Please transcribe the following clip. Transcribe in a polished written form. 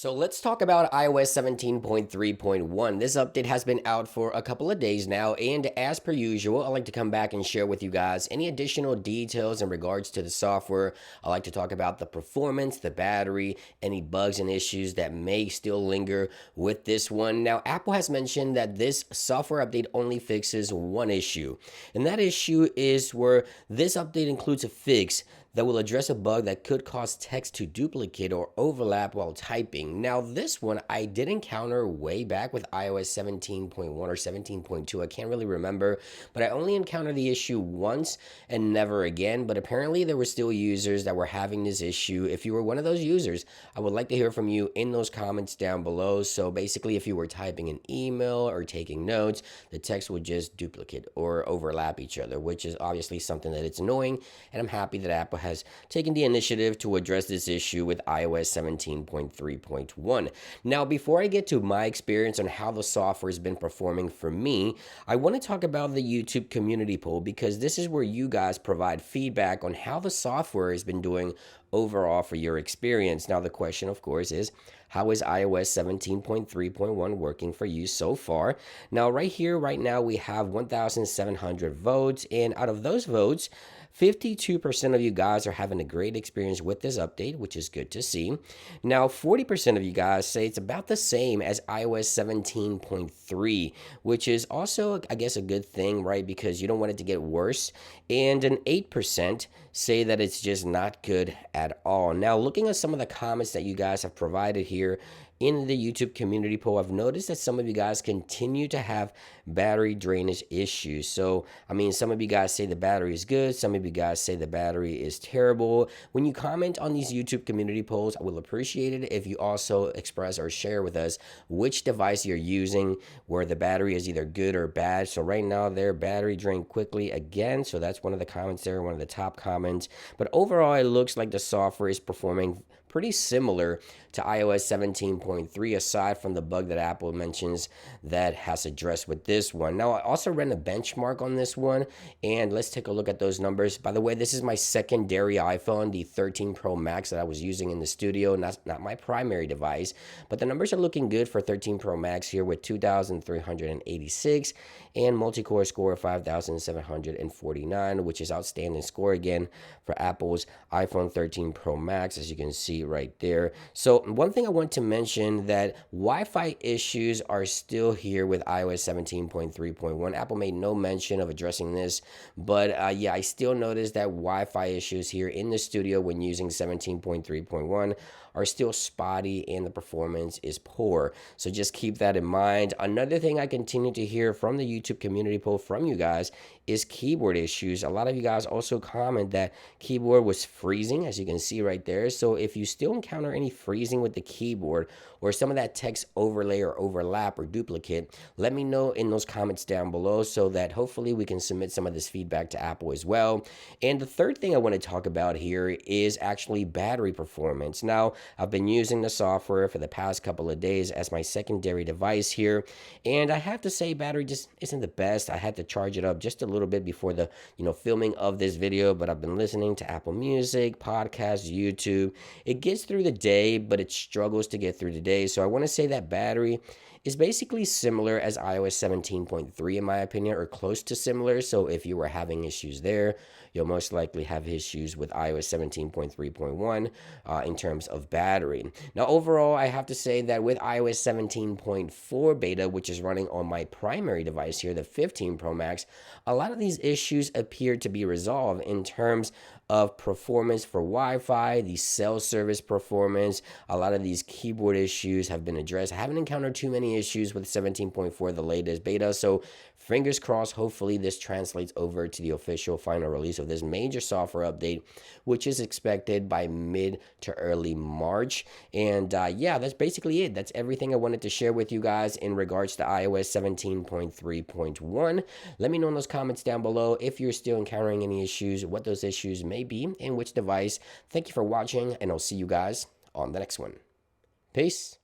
So let's talk about iOS 17.3.1. This update has been out for a couple of days now, and as per usual, I like to come back and share with you guys any additional details in regards to the software. I like to talk about the performance, the battery, any bugs and issues that may still linger with this one. Now, Apple has mentioned that this software update only fixes one issue, and that issue is where this update includes a fix that will address a bug that could cause text to duplicate or overlap while typing. Now, this one I did encounter way back with iOS 17.1 or 17.2. I can't really remember, but I only encountered the issue once and never again. But apparently, there were still users that were having this issue. If you were one of those users, I would like to hear from you in those comments down below. So basically, if you were typing an email or taking notes, the text would just duplicate or overlap each other, which is obviously something that it's annoying. And I'm happy that Apple has taken the initiative to address this issue with iOS 17.3.1. Now, before I get to my experience on how the software has been performing for me, I want to talk about the YouTube community poll because this is where you guys provide feedback on how the software has been doing overall for your experience. Now, the question, of course, is how is iOS 17.3.1 working for you so far? Now, right here, right now, we have 1,700 votes, and out of those votes, 52% of you guys are having a great experience with this update, which is good to see. Now, 40% of you guys say it's about the same as iOS 17.3, which is also, I guess, a good thing, right? Because you don't want it to get worse. And an 8% say that it's just not good at all. Now, looking at some of the comments that you guys have provided here in the YouTube community poll, I've noticed that some of you guys continue to have battery drainage issues. So, I mean, some of you guys say the battery is good. Some of you guys say the battery is terrible. When you comment on these YouTube community polls, I will appreciate it if you also express or share with us which device you're using where the battery is either good or bad. So right now, their battery drained quickly again. So that's one of the comments there, one of the top comments. But overall, it looks like the software is performing pretty similar to iOS 17.3, aside from the bug that Apple mentions that has addressed with this one. Now, I also ran a benchmark on this one, and let's take a look at those numbers. By the way, this is my secondary iPhone, the 13 Pro Max that I was using in the studio, not my primary device, but the numbers are looking good for 13 Pro Max here with 2,386 and multi-core score of 5,749, which is outstanding score again for Apple's iPhone 13 Pro Max, as you can see right there. So one thing I want to mention that Wi-Fi issues are still here with iOS 17.3.1. Apple made no mention of addressing this, but yeah, I still noticed that Wi-Fi issues here in the studio when using 17.3.1 are still spotty and the performance is poor. So just keep that in mind. Another thing I continue to hear from the YouTube community poll from you guys is keyboard issues. A lot of you guys also comment that keyboard was freezing, as you can see right there. So if you still encounter any freezing with the keyboard or some of that text overlay or overlap or duplicate, let me know in those comments down below so that hopefully we can submit some of this feedback to Apple as well. And the third thing I want to talk about here is actually battery performance. Now, I've been using the software for the past couple of days as my secondary device here, and I have to say battery just isn't the best. I had to charge it up just a little bit before the filming of this video, but I've been listening to Apple Music, podcasts, YouTube. It gets through the day, but it struggles to get through the day. So I want to say that battery is basically similar as iOS 17.3 in my opinion, or close to similar. So if you were having issues there, you'll most likely have issues with iOS 17.3.1 in terms of battery. Now, overall, I have to say that with iOS 17.4 beta, which is running on my primary device here, the 15 Pro Max, a lot of these issues appear to be resolved in terms of performance for Wi-Fi, the cell service performance. A lot of these keyboard issues have been addressed. I haven't encountered too many issues with 17.4, the latest beta, so fingers crossed, hopefully this translates over to the official final release of this major software update, which is expected by mid to early March. And yeah, that's basically it. That's everything I wanted to share with you guys in regards to iOS 17.3.1. Let me know in those comments down below if you're still encountering any issues, what those issues may be, and which device. Thank you for watching, and I'll see you guys on the next one. Peace.